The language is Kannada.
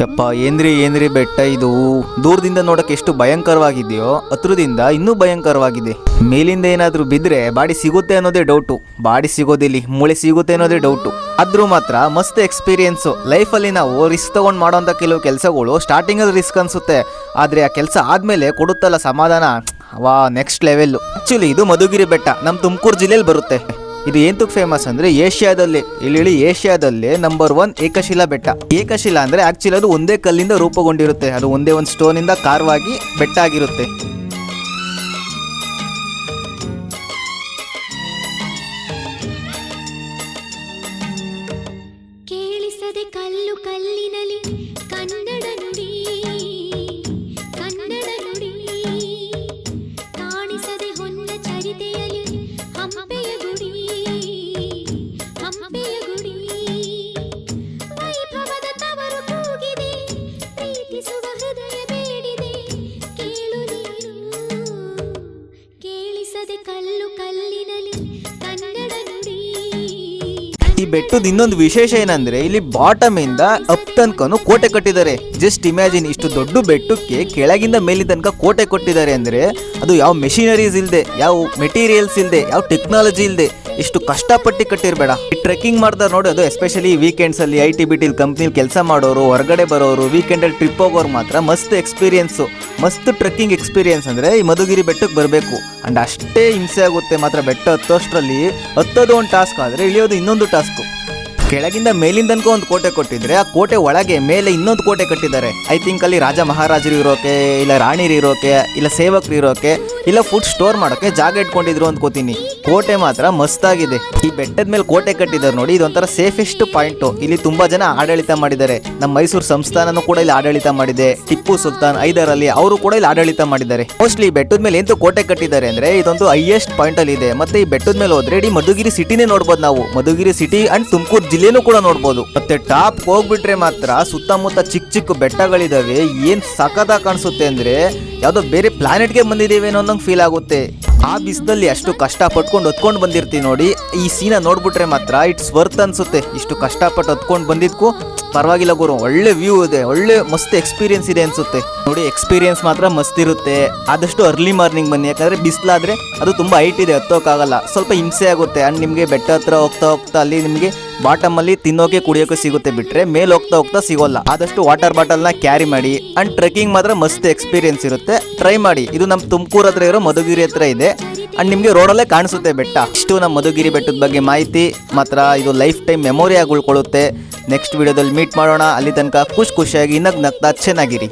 ಯಪ್ಪ ಏನ್ರಿ ಬೆಟ್ಟ ಇದು. ದೂರದಿಂದ ನೋಡಕ್ಕೆ ಎಷ್ಟು ಭಯಂಕರವಾಗಿದೆಯೋ ಹತ್ರದಿಂದ ಇನ್ನೂ ಭಯಂಕರವಾಗಿದೆ. ಮೇಲಿಂದ ಏನಾದ್ರೂ ಬಿದ್ರೆ ಬಾಡಿ ಸಿಗುತ್ತೆ ಅನ್ನೋದೇ ಡೌಟು. ಬಾಡಿ ಸಿಗೋದಿಲ್ಲಿ, ಮೂಳೆ ಸಿಗುತ್ತೆ ಅನ್ನೋದೇ ಡೌಟು. ಆದ್ರೂ ಮಾತ್ರ ಮಸ್ತ್ ಎಕ್ಸ್ಪೀರಿಯನ್ಸ್. ಲೈಫಲ್ಲಿ ನಾವು ರಿಸ್ಕ್ ತಗೊಂಡು ಮಾಡೋಂಥ ಕೆಲವು ಕೆಲಸಗಳು ಸ್ಟಾರ್ಟಿಂಗಲ್ಲಿ ರಿಸ್ಕ್ ಅನ್ಸುತ್ತೆ, ಆದ್ರೆ ಆ ಕೆಲಸ ಆದ್ಮೇಲೆ ಕೊಡುತ್ತಲ್ಲ ಸಮಾಧಾನ, ವಾ ನೆಕ್ಸ್ಟ್ ಲೆವೆಲ್. ಆಕ್ಚುಲಿ ಇದು ಮಧುಗಿರಿ ಬೆಟ್ಟ ನಮ್ಮ ತುಮಕೂರು ಜಿಲ್ಲೆಯಲ್ಲಿ ಬರುತ್ತೆ. ಇದು ಏಂತಕ್ಕೆ ಫೇಮಸ್ ಅಂದ್ರೆ ಏಷ್ಯಾದಲ್ಲಿ, ಇಲ್ಲಿ ಏಷ್ಯಾದಲ್ಲೇ ನಂಬರ್ 1 ಏಕಶಿಲಾ ಬೆಟ್ಟ. ಏಕಶಿಲಾ ಅಂದ್ರೆ ಆಕ್ಚುಲಿ ಅದು ಒಂದೇ ಕಲ್ಲಿಂದ ರೂಪುಗೊಂಡಿರುತ್ತೆ. ಅದು ಒಂದೇ ಒಂದು ಸ್ಟೋನ್ ಇಂದ ಕಾರ್ವಾಗಿ ಬೆಟ್ಟ ಆಗಿರುತ್ತೆ. ಕೇಳಿಸದೆ ಕಲ್ಲು ಕಲ್ಲಿನಲಿ ಕನ್ನಡ ನುಡಿ, ಕನ್ನಡ ನುಡಿ ಕಾಣಿಸದೆ ಹೊನ್ನ ಚರಿತೆಯಲಿ ಹಂಪೆಯ ಗುಡಿ, ಹಂಪೆಯ ಗುಡಿ ವೈಭವದ ತವರು ಕೂಗಿದೆ, ಪ್ರೀತಿಸುವ ಹೃದಯ ಬೇಡಿದೆ, ಕೇಳು ನೀನು ಕೇಳಿಸದೆ ಕಲ್ಲು ಕಲ್ಲಿನಲಿ ಕನ್ನಡ ನುಡಿ. ಈ ಬೆಟ್ಟದ ಇನ್ನೊಂದು ವಿಶೇಷ ಏನಂದ್ರೆ ಇಲ್ಲಿ ಬಾಟಮ್ ಇಂದ ಅಪ್ ತನಕನು ಕೋಟೆ ಕಟ್ಟಿದ್ದಾರೆ. ಜಸ್ಟ್ ಇಮ್ಯಾಜಿನ್, ಇಷ್ಟು ದೊಡ್ಡ ಬೆಟ್ಟಕ್ಕೆ ಕೆಳಗಿಂದ ಮೇಲಿನ ತನಕ ಕೋಟೆ ಕೊಟ್ಟಿದ್ದಾರೆ ಅಂದ್ರೆ ಅದು ಯಾವ ಮೆಷಿನರೀಸ್ ಇಲ್ಲದೆ, ಯಾವ ಮೆಟೀರಿಯಲ್ಸ್ ಇಲ್ಲದೆ, ಯಾವ ಟೆಕ್ನಾಲಜಿ ಇಲ್ಲದೆ ಇಷ್ಟು ಕಷ್ಟಪಟ್ಟು ಕಟ್ಟಿರಬೇಡ. ಈ ಟ್ರೆಕ್ಕಿಂಗ್ ಮಾಡ್ತಾರೆ ನೋಡಿ, ಅದು ಎಸ್ಪೆಷಲಿ ವೀಕೆಂಡ್ಸ್ ಅಲ್ಲಿ IT-BT ಕಂಪ್ನಿಲಿ ಕೆಲಸ ಮಾಡೋರು, ಹೊರಗಡೆ ಬರೋರು, ವೀಕೆಂಡ್ ಅಲ್ಲಿ ಟ್ರಿಪ್ ಹೋಗೋರು ಮಾತ್ರ ಮಸ್ತ್ ಎಕ್ಸ್ಪೀರಿಯನ್ಸ್, ಮಸ್ತ್ ಟ್ರೆಕ್ಕಿಂಗ್ ಎಕ್ಸ್ಪೀರಿಯನ್ಸ್ ಅಂದ್ರೆ ಈ ಮಧುಗಿರಿ ಬೆಟ್ಟಕ್ಕೆ ಬರಬೇಕು. ಅಂಡ್ ಅಷ್ಟೇ ಹಿಂಸೆ ಆಗುತ್ತೆ ಮಾತ್ರ. ಬೆಟ್ಟ ಹತ್ತೋಷ್ಟರಲ್ಲಿ ಹತ್ತೋದು ಒಂದು ಟಾಸ್ಕ್ ಆದ್ರೆ ಇಳಿಯೋದು ಇನ್ನೊಂದು ಟಾಸ್ಕ್. ಕೆಳಗಿಂದ ಮೇಲಿಂದ ತನಕ ಒಂದು ಕೋಟೆ ಕೊಟ್ಟಿದ್ರೆ ಆ ಕೋಟೆ ಒಳಗೆ ಮೇಲೆ ಇನ್ನೊಂದು ಕೋಟೆ ಕಟ್ಟಿದ್ದಾರೆ. ಐ ಥಿಂಕ್ ಅಲ್ಲಿ ರಾಜ ಮಹಾರಾಜರು ಇರೋಕೆ, ಇಲ್ಲ ರಾಣಿರು ಇರೋಕೆ, ಇಲ್ಲ ಸೇವಕರು ಇರೋಕೆ, ಇಲ್ಲ ಫುಡ್ ಸ್ಟೋರ್ ಮಾಡೋಕೆ ಜಾಗ ಇಟ್ಕೊಂಡಿದ್ರು ಅಂದ್ಕೋತೀನಿ. ಕೋಟೆ ಮಾತ್ರ ಮಸ್ತಾಗಿದೆ. ಈ ಬೆಟ್ಟದ ಮೇಲೆ ಕೋಟೆ ಕಟ್ಟಿದ್ದಾರೆ ನೋಡಿ, ಇದೊಂಥರ ಸೇಫೆಸ್ಟ್ ಪಾಯಿಂಟ್. ಇಲ್ಲಿ ತುಂಬಾ ಜನ ಆಡಳಿತ ಮಾಡಿದ್ದಾರೆ. ನಮ್ಮ ಮೈಸೂರು ಸಂಸ್ಥಾನನೂ ಕೂಡ ಇಲ್ಲಿ ಆಡಳಿತ ಮಾಡಿದೆ. ಟಿಪ್ಪು ಸುಲ್ತಾನ್, ಹೈದರ್ ಅಲಿ ಅವರು ಕೂಡ ಇಲ್ಲಿ ಆಡಳಿತ ಮಾಡಿದ್ದಾರೆ. ಮೋಸ್ಟ್ಲಿ ಈ ಬೆಟ್ಟದ ಮೇಲೆ ಎಂತೂ ಕೋಟೆ ಕಟ್ಟಿದ್ದಾರೆ ಅಂದ್ರೆ ಇದೊಂದು ಹೈಯೆಸ್ಟ್ ಪಾಯಿಂಟ್ ಅಲ್ಲಿ ಇದೆ. ಮತ್ತೆ ಈ ಬೆಟ್ಟದ ಮೇಲೆ ಹೋದ್ರೆ ಇಡೀ ಮಧುಗಿರಿ ಸಿಟಿನೇ ನೋಡ್ಬೋದು ನಾವು. ಮಧುಗಿರಿ ಸಿಟಿ ಅಂಡ್ ತುಮಕೂರು ಜಿಲ್ಲೆನೂ ಕೂಡ ನೋಡ್ಬೋದು. ಮತ್ತೆ ಟಾಪ್ ಹೋಗ್ಬಿಟ್ರೆ ಮಾತ್ರ ಸುತ್ತಮುತ್ತ ಚಿಕ್ಕ ಚಿಕ್ಕ ಬೆಟ್ಟಗಳಿದಾವೆ. ಏನ್ ಸಖತ್ತಾಗಿ ಕಾಣಿಸುತ್ತೆ ಅಂದ್ರೆ ಯಾವ್ದೋ ಬೇರೆ ಪ್ಲಾನೆಟ್ಗೆ ಬಂದಿದ್ದೇವೆ ಅನ್ನೋಂಗೆ ಫೀಲ್ ಆಗುತ್ತೆ. ಆ ಬಿಸಿಲಲ್ಲಿ ಅಷ್ಟು ಕಷ್ಟ ಪಟ್ಕೊಂಡು ಹೊತ್ಕೊಂಡು ಬಂದಿರ್ತೀವಿ ನೋಡಿ, ಈ ಸೀನ ನೋಡ್ಬಿಟ್ರೆ ಮಾತ್ರ ಇಟ್ಸ್ ವರ್ತ್ ಅನ್ಸುತ್ತೆ. ಇಷ್ಟು ಕಷ್ಟಪಟ್ಟು ಹೊತ್ಕೊಂಡು ಬಂದಿದ್ಕು ಪರವಾಗಿಲ್ಲ ಗುರು, ಒಳ್ಳೆ ವ್ಯೂ ಇದೆ, ಒಳ್ಳೆ ಮಸ್ತ್ ಎಕ್ಸ್ಪೀರಿಯನ್ಸ್ ಇದೆ ಅನ್ಸುತ್ತೆ ನೋಡಿ. ಎಕ್ಸ್ಪೀರಿಯನ್ಸ್ ಮಾತ್ರ ಮಸ್ತ್ ಇರುತ್ತೆ. ಆದಷ್ಟು ಅರ್ಲಿ ಮಾರ್ನಿಂಗ್ ಬನ್ನಿ, ಯಾಕಂದ್ರೆ ಬಿಸಿಲಾದ್ರೆ ಅದು ತುಂಬಾ ಹೈಟ್ ಇದೆ, ಹತ್ತೋಕ್ಕಾಗಲ್ಲ, ಸ್ವಲ್ಪ ಹಿಂಸೆ ಆಗುತ್ತೆ. ಅಂಡ್ ನಿಮಗೆ ಬೆಟ್ಟ ಹತ್ರ ಹೋಗ್ತಾ ಹೋಗ್ತಾ ಅಲ್ಲಿ ನಿಮಗೆ ಬಾಟಮ್ ಅಲ್ಲಿ ತಿನ್ನೋಕೆ ಕುಡಿಯೋಕೆ ಸಿಗುತ್ತೆ, ಬಿಟ್ರೆ ಮೇಲೆ ಹೋಗ್ತಾ ಹೋಗ್ತಾ ಸಿಗೋಲ್ಲ. ಆದಷ್ಟು ವಾಟರ್ ಬಾಟಲ್ ನ ಕ್ಯಾರಿ ಮಾಡಿ. ಅಂಡ್ ಟ್ರೆಕ್ಕಿಂಗ್ ಮಾತ್ರ ಮಸ್ತ್ ಎಕ್ಸ್ಪೀರಿಯನ್ಸ್ ಇರುತ್ತೆ, ಟ್ರೈ ಮಾಡಿ. ಇದು ನಮ್ಮ ತುಮಕೂರು ಹತ್ರ ಇರೋ ಮಧುಗಿರಿ ಹತ್ರ ಇದೆ. ಅಂಡ್ ನಿಮಗೆ ರೋಡಲ್ಲೇ ಕಾಣಿಸುತ್ತೆ ಬೆಟ್ಟ. ಇಷ್ಟು ನಮ್ಮ ಮಧುಗಿರಿ ಬೆಟ್ಟದ ಬಗ್ಗೆ ಮಾಹಿತಿ ಮಾತ್ರ. ಇದು ಲೈಫ್ ಟೈಮ್ ಮೆಮೊರಿ ಆಗಿ ಉಳ್ಕೊಳ್ಳುತ್ತೆ. ನೆಕ್ಸ್ಟ್ ವಿಡಿಯೋದಲ್ಲಿ ಮೀಟ್ ಮಾಡೋಣ. ಅಲ್ಲಿ ತನಕ ಖುಷಿಯಾಗಿ ನಗ್ನಗ್ತಾ ಚೆನ್ನಾಗಿರಿ.